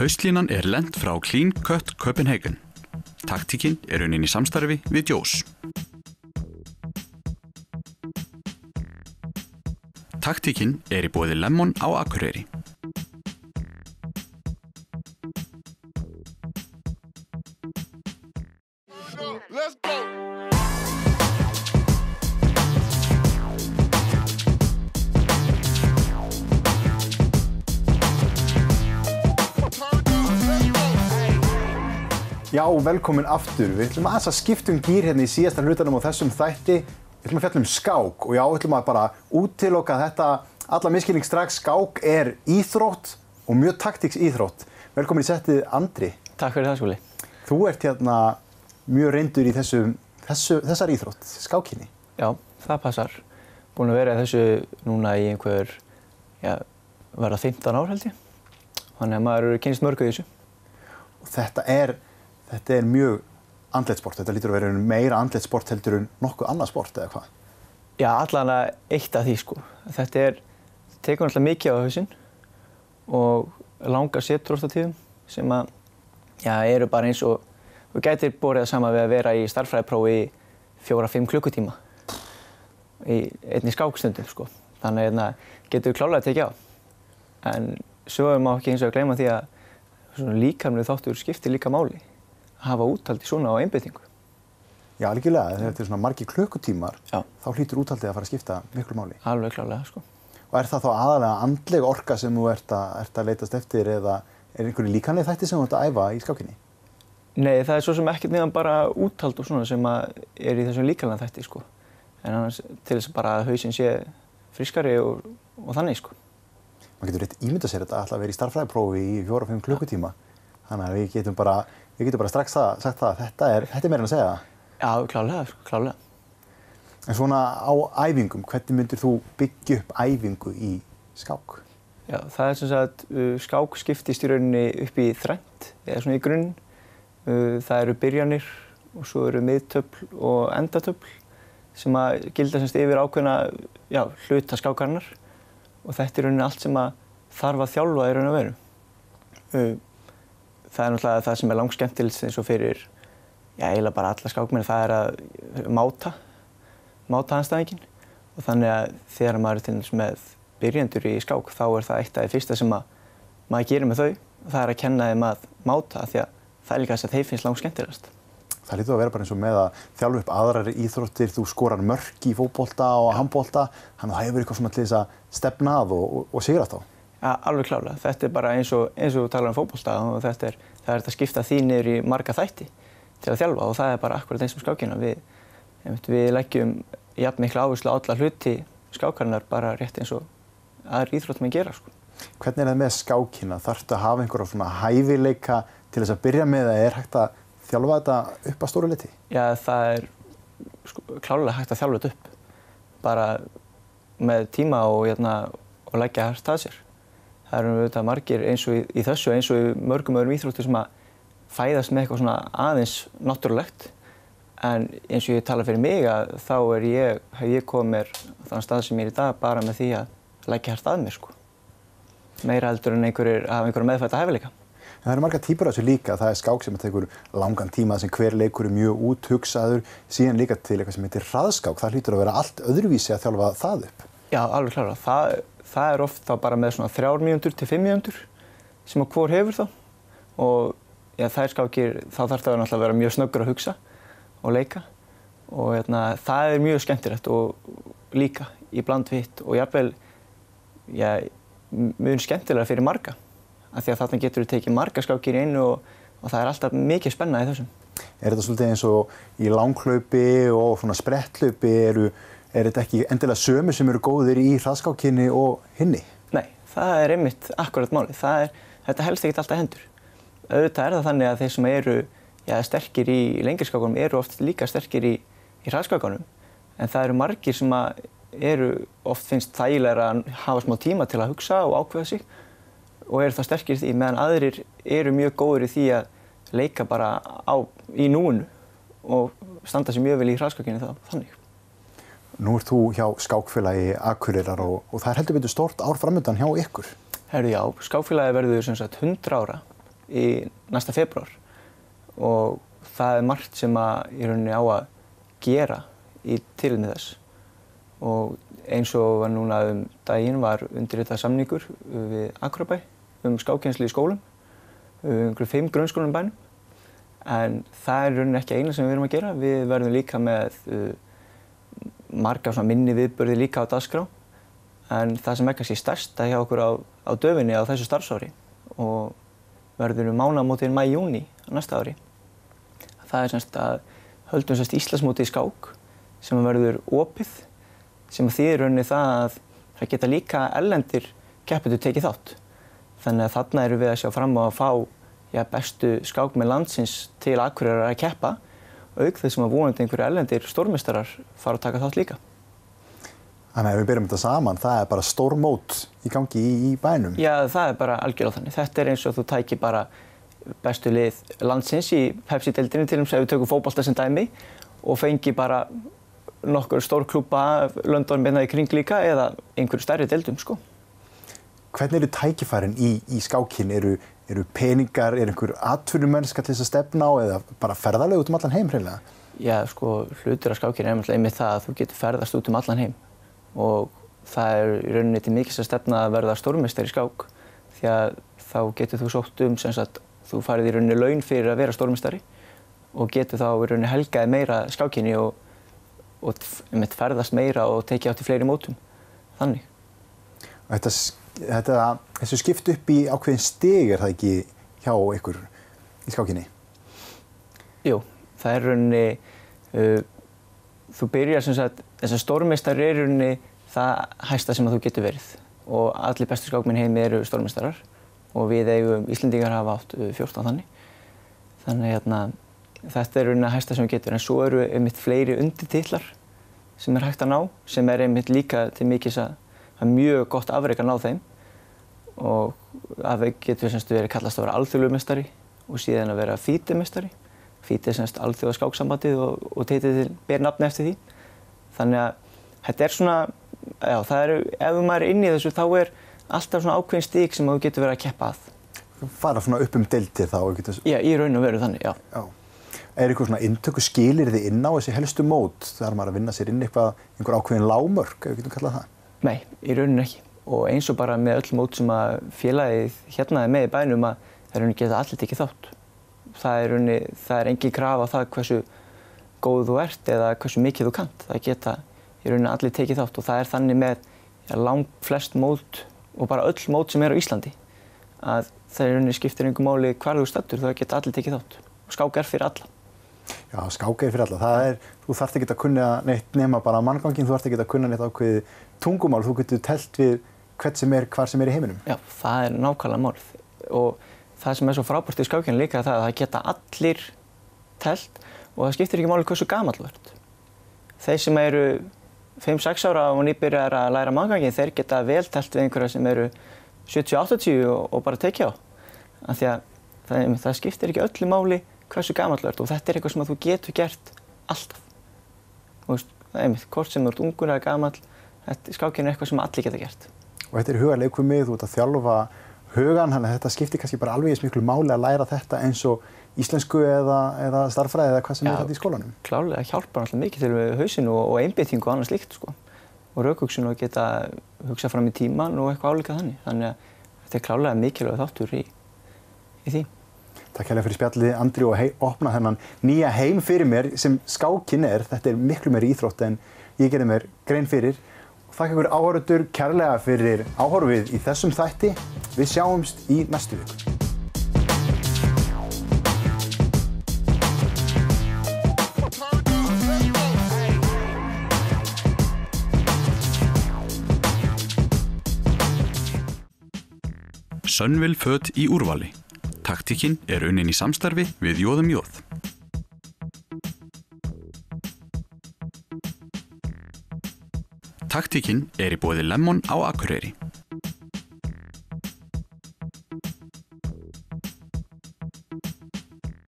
Haustlínan lent frá Clean Cut Copenhagen. Taktíkin unnin í samstarfi við Jós. Taktíkin í boði Lemon á Akureyri. Let's go! Já, velkomin aftur. Við ætlum að skipta gír hérna í síðasta hlutanum á þessum þætti. Við ætlum að fjalla skák og já, við ætlum að bara útiloka þetta alla misskilning strax. Skák íþrótt og mjög taktíks íþrótt. Velkomin í settið, Andri. Takk fyrir það, Skúli. Þú ert hérna mjög reyndur í þessar íþrótt, skákinni. Já, það passar. Búin að vera í þessu núna í einhver, verða 15 ár held ég. Þannig að maður kynnist mörgu í þessu. Og þetta er mjög andlegt sport. Þetta lítur að vera meira andlegt sport heldur en nokkuð annað sport eða hvað? Já, allan að eitt af því sko. Þetta tekur náttúrulega mikið á hausinn og langar setur oft á tíðum sem að, eru bara eins og þú gætir borið það sama við að vera í stærðfræðiprófi í 4-5 klukkutíma í einni skákstundum sko. Þannig að getur við klárlega tekið á. En svo má ekki eins og gleyma því að svona líkamlegur þáttur skiptir líka máli. Að hafa úthald í svona á einbeitingu. Já, algjörlega. Þegar þetta svona margir klukkutímar, þá hlýtur úthaldið að fara að skipta miklu máli. Alveg klárlega, sko. Og það þá aðalega andleg orka sem þú ert að leitast eftir eða einhverju líkamleg þætti sem þú ert að æfa í skákinni? Nei, það svo sem ekkert neðan bara úthald og svona sem að í þessum líkamlega þætti, sko. En annars til þess bara að hausinn sé friskari og þannig, sko. Man getur rétt ímyndað sér þetta að vera í stærðfræðiprófi í 4-5 klukkutíma. Þannig að við getum bara strax sagt það að þetta er meira en að segja það. Já, klárlega. En svona á æfingum, hvernig myndir þú byggja upp æfingu í skák? Já, það sem sagt, skák skiptist í rauninni upp í þrennt, eða svona í grunn. Það eru byrjanir og svo eru miðtöfl og endatöfl sem að gilda semst yfir ákveðna hluta skákarinnar. Og þetta rauninni allt sem að þarf að þjálfa í raun og veru. Það náttúrulega það sem langskemmtilegast eins og fyrir eiginlega bara alla skákmenn, það að máta andstæðinginn. Og þannig að þegar maður til dæmis með byrjendur í skák, þá það eitt af því fyrsta sem maður gerir með þau. Það að kenna þeim að máta, því að það líka þess að þeim finnst langskemmtilegast. Það lítur að vera bara eins og með að þjálfa upp aðrar íþróttir, þú skorar mörk í fótbolta og handbolta, þannig að það hefur eitthvað svona til þess að stefna að og sigrast á. Ja, alveg klárlega. Þetta bara eins og þú talar fótbolta og það er að skipta því niður í marga þætti til að þjálfa og það bara akkurat eins og skákina. Við leggjum jafn mikla áherslu á alla hluti skákarinnar bara rétt eins og aðrir íþróttamenn gera, sko. Hvernig það með skákina? Þarftu að hafa einhverja svona hæfileika til þess að byrja með eða hægt að þjálfa þetta upp að stóru leyti? Já, það klárlega hægt að þjálfa þetta upp. Bara með tíma og leggja hart að sér. Það eru auðvitað margir eins og í þessu, eins og í mörgum öðrum íþróttum sem að fæðast með eitthvað svona aðeins náttúrulegt. En eins og ég tala fyrir mig að þá hef ég komið mér á þann stað sem ég í dag bara með því að leggja hart að mér, sko. Meira heldur en hafa einhverja meðfædda hæfileika. Það eru margar típur af þessu líka. Það skák sem tekur langan tíma sem hver leikur mjög úthugsaður. Síðan líka til eitthvað sem heitir hraðskák. Það hlýtur að vera allt öðruvísi að þjálfa það upp. Já, alveg klárlega. Það oft þá bara með svona 3 mínútur til 5 mínútur sem að hvor hefur þá. Og þær skákir, þá þarf það náttúrulega að vera mjög snöggur að hugsa og leika. Og það mjög skemmtilegt og líka í bland við hitt og jafnvel mjög skemmtilega fyrir marga. Af því að þarna getur við tekið marga skákir í einu og það alltaf mikið spenna í þessum. Þetta svolítið eins og í langhlaupi og svona spretthlaupi þetta ekki endilega sömu sem eru góðir í hraðskákinni og hinni? Nei, það einmitt akkurat málið. Þetta helst ekkert alltaf hendur. Auðvitað það þannig að þeir sem eru sterkir í lengri skákunum eru oft líka sterkir í hraðskákunum. En það eru margir sem oft finnst þægilegra að hafa smá tíma til að hugsa og ákveða sig og eru það sterkir í því, meðan aðrir eru mjög góðir í því að leika bara í núinu og standa sig mjög vel í hraðskákinni þannig. Nú ert þú hjá skákfélagi Akureyrar og það heldur betur stórt ár framundan hjá ykkur. Herðu já, skákfélagi verður sem sagt 100 ára í næsta febrúar og það margt sem í rauninni á að gera í tilefni þess og eins og var núna daginn var undirritað samningur við Akureybæ skákkennslu í skólum, einhverjum 5 grunnskólum í bænum. En það í rauninni ekki eina sem við erum að gera. Við verðum líka með marga svona minni viðburði líka á dagskrá. En það sem kannski stærsta hjá okkur á döfinni á þessu starfsári og verður mánaðamótin maí-júní á næsta ári. Það semst að höldum semst Íslandsmótið í skák sem verður opið sem þýðir rauninni það að það geta líka erlendir keppendur tekið þátt. Þannig að þarna erum við að sjá fram á að fá bestu skákmenn landsins til Akureyrar að keppa auk þess sem að vonandi einhverju erlendir stórmeistarar fara að taka þátt líka. Þannig að ef við byrjum þetta saman, það er bara stórmót í gangi í bænum? Já, það er bara algjörlega þannig. Þetta er eins og þú tækir bara bestu lið landsins í Pepsi-deildinni til ef við tökum fótbolta sem dæmi og fengi bara nokkur stór klúbba London í kring líka eða einhverju stærri deildum, sko. Hvernig eru tækifærin í skákinni? Eru peningar, einhver atvinnumennska til þess að stefna á eða bara ferðalög út allan heim hreinlega? Já, sko, hlutur af skákinni er einmitt það að þú getur ferðast út allan heim og það í rauninni til mikils að stefna að verða stórmeistari í skák því að þá getur þú sótt sem sagt, þú farið í rauninni laun fyrir að vera stórmeistari og getur þá í rauninni helgaði meira skákinni og ferðast meira og tekið átt í fleiri mótum. Þannig. Þessu skipt upp í ákveðin stig það ekki hjá ykkur í skákinni? Jú, það í rauninni, þú byrjar sem sagt, þessar stórmeistari í rauninni það hæsta sem að þú getur verið og allir bestu skákmenn heimi eru stórmeistarar og við Íslendingar hafa átt 14 þannig. Þannig þetta er rauninni hæsta sem við getur en svo eru einmitt fleiri undirtitlar sem hægt að ná sem einmitt líka til mikils að það er mjög gott afrek að ná þeim og afrek getur semst verið kallast að vera alþjóðlegur og síðan að vera FIDE-meistari. FIDE er semst alþjóða skáksambandið og titillinn ber nafni eftir því. Þannig að þetta er svona, já, það eru, ef maður er inni í þessu þá er alltaf svona ákveðin stig sem þú getur verið að keppa að. Fara svona upp deildir þá? Já, í raun og veru þannig, já. Er eitthvað svona inntökuskilyrði inn á þessi helstu mót? Þarf maður að vinna sér inn einhver ákveðin lágmörk, ef við getum kallað það? Nei, í rauninni ekki. Og eins og bara með öll mót sem að félagið hérna er með í bænum að það í rauninni geta allir tekið þátt. Það er engin krafa á það hversu góð þú ert eða hversu mikið þú kannt. Það geta í rauninni allir tekið þátt og það er þannig með langflest mót og bara öll mót sem er á Íslandi að það í rauninni skiptir engu máli hvar þú staddur, það geta allir tekið þátt. Og skák er fyrir alla. Já, skák er fyrir alla. Þú þarft ekki að kunna neitt nema bara mannganginn, þú þarft ekki að kunna neitt ákveðið tungumál, þú getur telt við hvar sem er í heiminum. Já, það er nákvæmlega málið. Og það sem er svo frábært í skákinni líka það að það geta allir telt og það skiptir ekki máli hversu gamall þú ert. Þeir sem eru 5-6 ára og nýbyrjar að læra mannganginn, þeir geta vel telt við einhverja sem eru 70-80 og bara tekja á. Af því að það skiptir ekki öllu máli hversu gamall þú ert og þetta er eitthvað sem þú getur gert alltaf. Þú veist, það er hvort sem þú ert ungur eða gamall, skákin er eitthvað sem allir geta gert. Og þetta er hugarleikfimi, þú ert að þjálfa hugan, þannig að þetta skiptir kannski bara alveg eins miklu máli að læra þetta eins og íslensku eða stærðfræði eða hvað sem er þetta í skólanum. Klárlega hjálpar alltaf mikið til með hausinn og einbeitingu og annað slíkt, sko. Og rökhugsun og geta hugsað fram í tíman og eitthvað álíka þannig. Þannig að þetta er klárlega mikilvægur þáttur í því. Takk hérlega fyrir spjallið, Andri, og opna þennan nýja heim fyrir mér sem skákin er. Þetta er miklu meiri íþrótt en ég gerði mér grein fyrir. Og þakka ykkur áhorfendur kærlega fyrir áhorfið í þessum þætti. Við sjáumst í næstu viku. Sönvill föt í úrvali. Taktíkin er unnin í samstarfi við Jóðum Jóð. Taktíkin er í boði Lemon á Akureyri.